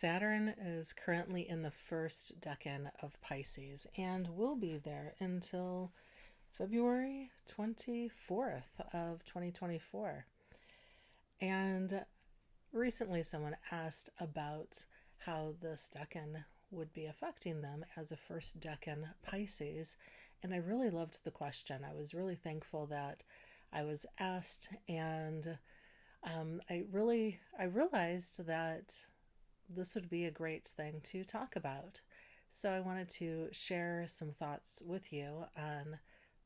Saturn is currently in the first decan of Pisces and will be there until February 24th of 2024. And recently someone asked about how this decan would be affecting them as a first decan Pisces, and I really loved the question. I was really thankful that I was asked, and I realized that this would be a great thing to talk about. So I wanted to share some thoughts with you on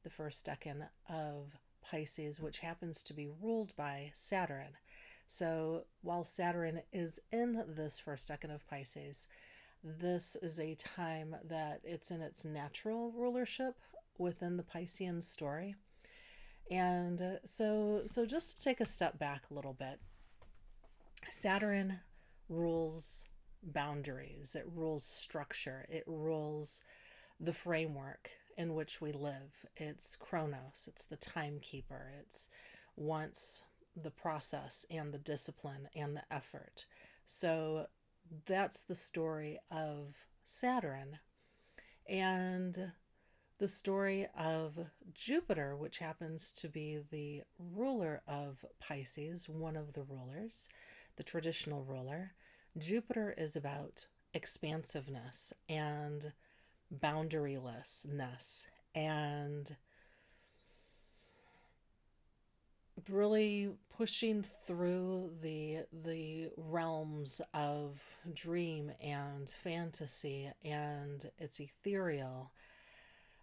the first decan of Pisces, which happens to be ruled by Saturn. So while Saturn is in this first decan of Pisces, this is a time that it's in its natural rulership within the Piscean story. And so just to take a step back a little bit, Saturn rules boundaries, it rules structure, it rules the framework in which we live. It's Chronos, it's the timekeeper, it's wants the process and the discipline and the effort. So that's the story of Saturn. And the story of Jupiter, which happens to be the ruler of Pisces, one of the rulers, the traditional ruler. Jupiter is about expansiveness and boundarylessness and really pushing through the realms of dream and fantasy, and it's ethereal.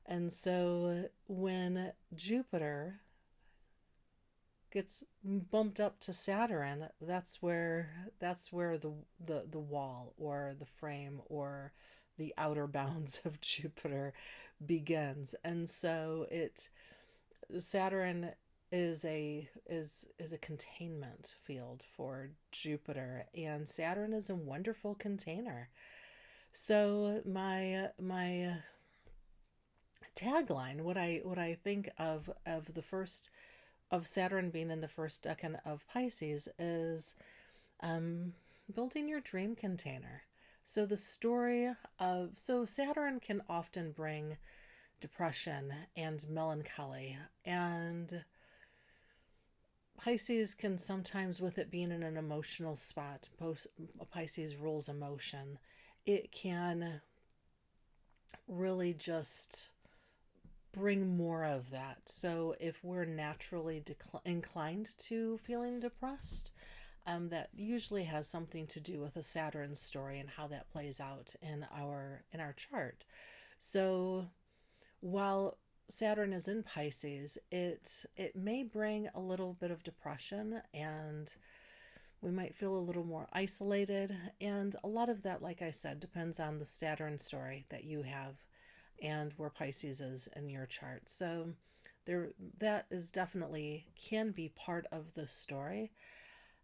And so when Jupiter gets bumped up to Saturn, that's where the wall or the frame or the outer bounds of Jupiter begins. And so it Saturn is a containment field for Jupiter, and Saturn is a wonderful container. So my tagline, what I think of the first of Saturn being in the first decan of Pisces is building your dream container. So the story of so Saturn can often bring depression and melancholy, and Pisces can sometimes, with it being in an emotional spot, Pisces rules emotion, it can really just bring more of that. So if we're naturally inclined to feeling depressed, that usually has something to do with a Saturn story and how that plays out in our chart. So while Saturn is in Pisces, it may bring a little bit of depression, and we might feel a little more isolated. And a lot of that, like I said, depends on the Saturn story that you have and where Pisces is in your chart. So there that is definitely can be part of the story.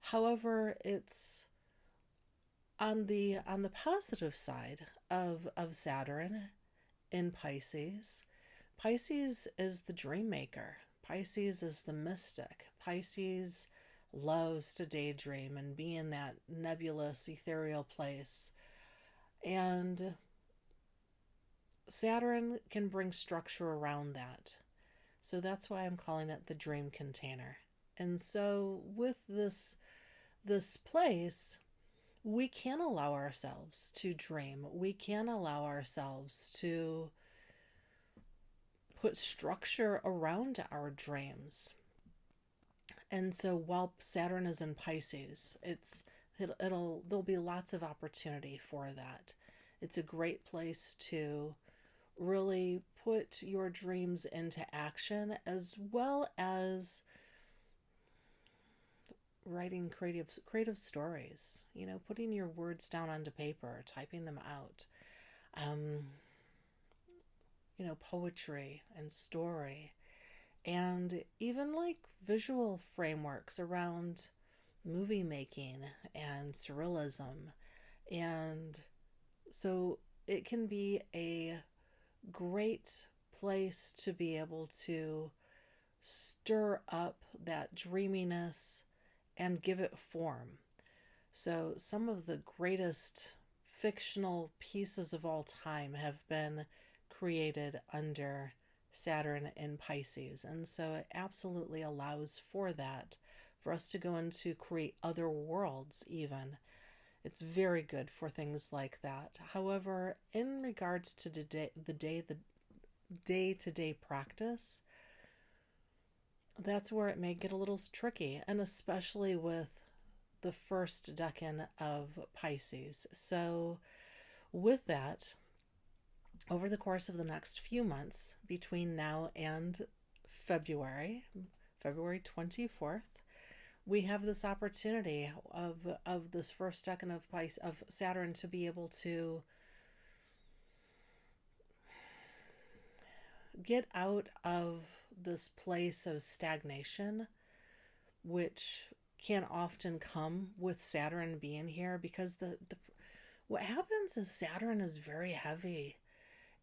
However, it's on the positive side of Saturn in Pisces. Pisces is the dream maker. Pisces is the mystic. Pisces loves to daydream and be in that nebulous, ethereal place. And Saturn can bring structure around that. So that's why I'm calling it the dream container. And so with this place, we can allow ourselves to dream. We can allow ourselves to put structure around our dreams. And so while Saturn is in Pisces, there'll be lots of opportunity for that. It's a great place to really put your dreams into action, as well as writing creative stories, putting your words down onto paper, typing them out. um, Poetry and story, and even like visual frameworks around movie making and surrealism. And so it can be a great place to be able to stir up that dreaminess and give it form. So some of the greatest fictional pieces of all time have been created under Saturn in Pisces. And so it absolutely allows for that, for us to go into create other worlds, even. It's very good for things like that. However, in regards to the day-to-day practice, that's where it may get a little tricky, and especially with the first decan of Pisces. So, with that, over the course of the next few months, between now and February 24th, we have this opportunity of this first decan of of Saturn to be able to get out of this place of stagnation, which can often come with Saturn being here, because the what happens is Saturn is very heavy,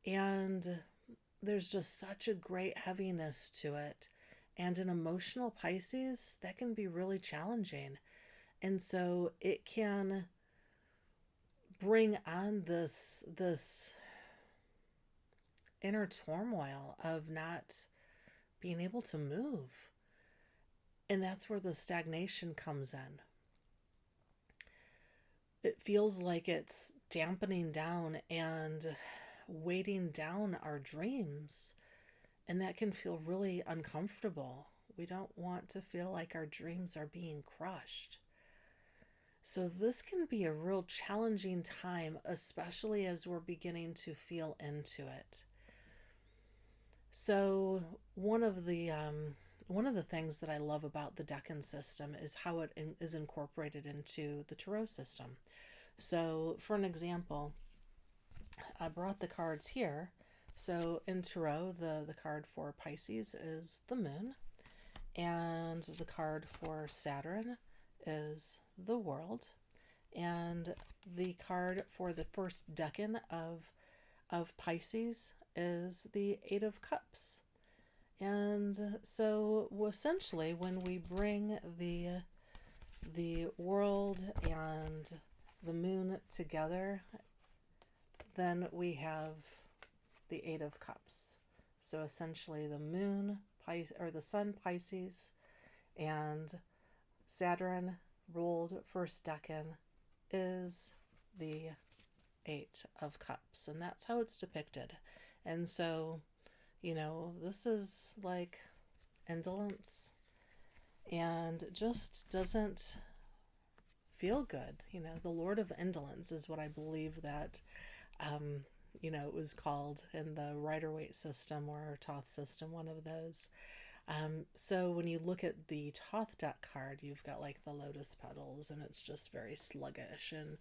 and there's just such a great heaviness to it. And an emotional Pisces, that can be really challenging. And so it can bring on this inner turmoil of not being able to move. And that's where the stagnation comes in. It feels like it's dampening down and weighting down our dreams. And that can feel really uncomfortable. We don't want to feel like our dreams are being crushed. So this can be a real challenging time, especially as we're beginning to feel into it. So one of the things that I love about the Decan system is how it is incorporated into the Tarot system. So for an example, I brought the cards here. So in Tarot, the card for Pisces is the Moon, and the card for Saturn is the World, and the card for the first decan of Pisces is the Eight of Cups. And so essentially, when we bring the World and the Moon together, then we have the Eight of Cups. So essentially the Moon, or the Sun, Pisces, and Saturn ruled first decan is the Eight of Cups, and that's how it's depicted. And so, this is like indolence, and just doesn't feel good. The Lord of Indolence is what I believe that it was called in the Rider-Waite system or Thoth system, one of those. So when you look at the Thoth deck card, you've got like the lotus petals, and it's just very sluggish and,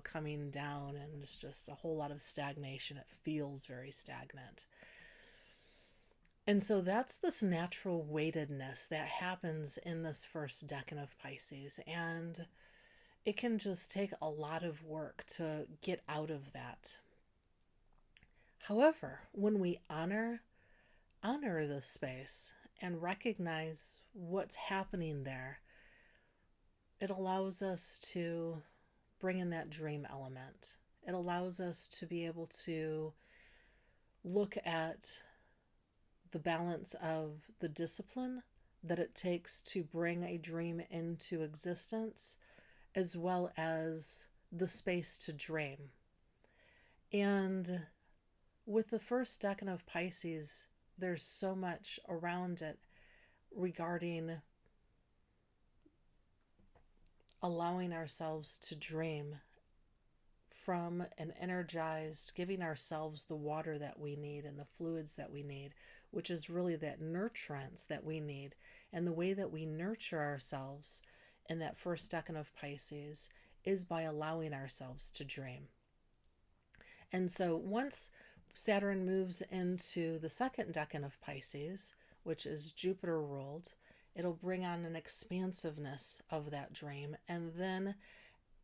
coming down, and it's just a whole lot of stagnation. It feels very stagnant. And so that's this natural weightedness that happens in this first decan of Pisces. And it can just take a lot of work to get out of that. However, when we honor the space and recognize what's happening there, it allows us to bring in that dream element. It allows us to be able to look at the balance of the discipline that it takes to bring a dream into existence, as well as the space to dream. And with the first decan of Pisces, there's so much around it regarding allowing ourselves to dream from an energized, giving ourselves the water that we need and the fluids that we need, which is really that nurturance that we need. And the way that we nurture ourselves in that first decan of Pisces is by allowing ourselves to dream. And so once Saturn moves into the second decan of Pisces, which is Jupiter ruled, it'll bring on an expansiveness of that dream. And then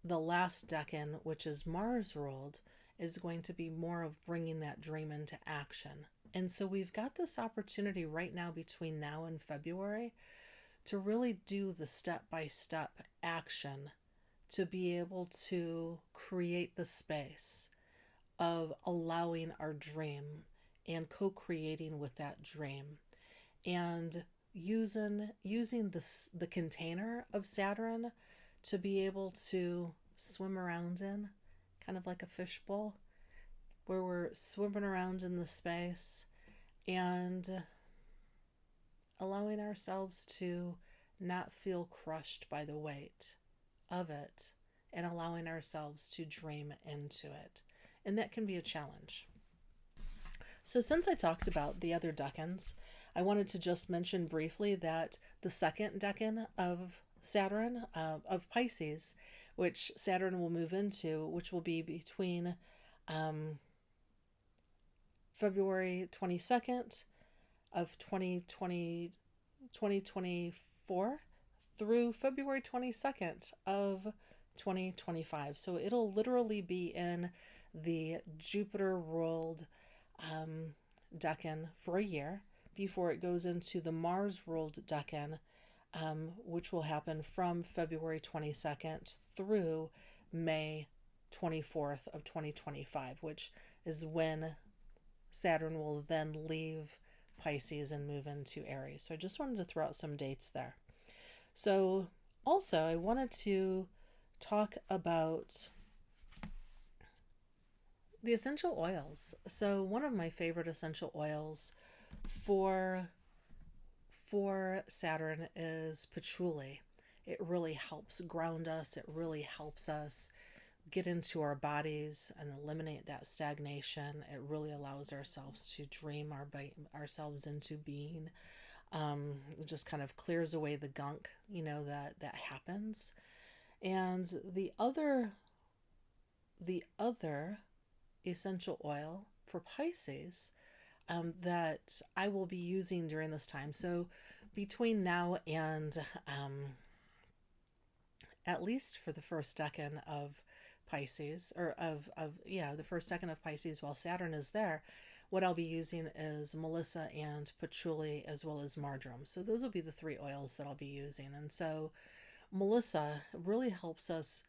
the last decan, which is Mars ruled, is going to be more of bringing that dream into action. And so we've got this opportunity right now between now and February to really do the step-by-step action to be able to create the space of allowing our dream and co-creating with that dream, and using the container of Saturn to be able to swim around in, kind of like a fishbowl, where we're swimming around in the space and allowing ourselves to not feel crushed by the weight of it, and allowing ourselves to dream into it. And that can be a challenge. So since I talked about the other decans, I wanted to just mention briefly that the second decan of Saturn, of Pisces, which Saturn will move into, which will be between February 22nd of 2024 through February 22nd of 2025. So it'll literally be in the Jupiter ruled decan for a year before it goes into the Mars ruled decan, which will happen from February 22nd through May 24th of 2025, which is when Saturn will then leave Pisces and move into Aries. So I just wanted to throw out some dates there. So also I wanted to talk about the essential oils. So one of my favorite essential oils for Saturn is patchouli. It really helps ground us. It really helps us get into our bodies and eliminate that stagnation. It really allows ourselves to dream ourselves into being. It just kind of clears away the gunk, that happens. And the other essential oil for Pisces that I will be using during this time. So between now and at least for the first decan of Pisces, or the first decan of Pisces while Saturn is there, what I'll be using is Melissa and patchouli as well as marjoram. So those will be the three oils that I'll be using. And so Melissa really helps us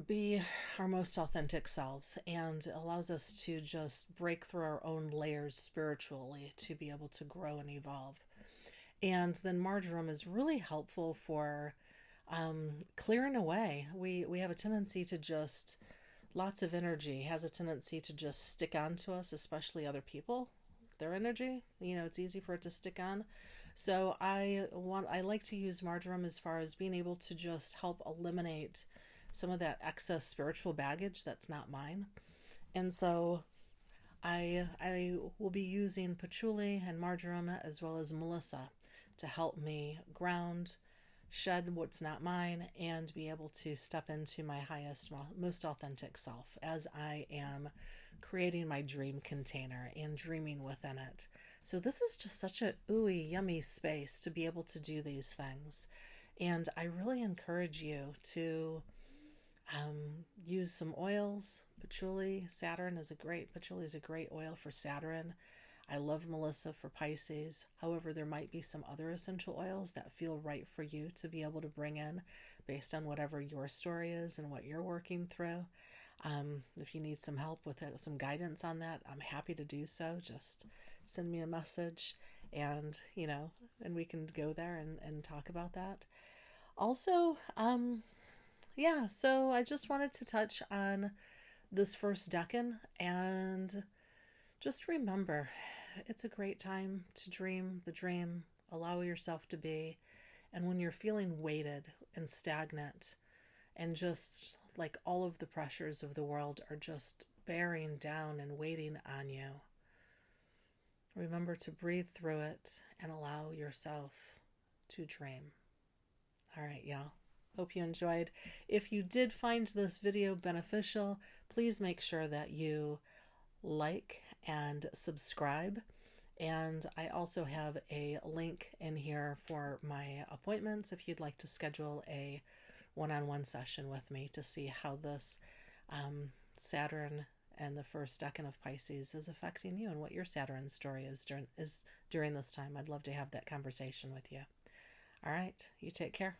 be our most authentic selves and allows us to just break through our own layers spiritually to be able to grow and evolve. And then marjoram is really helpful for clearing away. We have a tendency to just, lots of energy has a tendency to just stick on to us, especially other people, their energy, it's easy for it to stick on. So I like to use marjoram as far as being able to just help eliminate some of that excess spiritual baggage that's not mine. And so I will be using patchouli and marjoram as well as Melissa to help me ground, shed what's not mine, and be able to step into my highest, most authentic self as I am creating my dream container and dreaming within it. So this is just such a ooey, yummy space to be able to do these things. And I really encourage you to use some oils. Patchouli is a great oil for Saturn. I love Melissa for Pisces. However, there might be some other essential oils that feel right for you to be able to bring in based on whatever your story is and what you're working through. If you need some help with some guidance on that, I'm happy to do so. Just send me a message and we can go there and talk about that. Also, so I just wanted to touch on this first decan and just remember, it's a great time to dream the dream, allow yourself to be. And when you're feeling weighted and stagnant and just like all of the pressures of the world are just bearing down and waiting on you, remember to breathe through it and allow yourself to dream. All right, y'all. Hope you enjoyed. If you did find this video beneficial, please make sure that you like and subscribe. And I also have a link in here for my appointments if you'd like to schedule a one-on-one session with me to see how this Saturn and the first decan of Pisces is affecting you and what your Saturn story is during this time. I'd love to have that conversation with you. All right, you take care.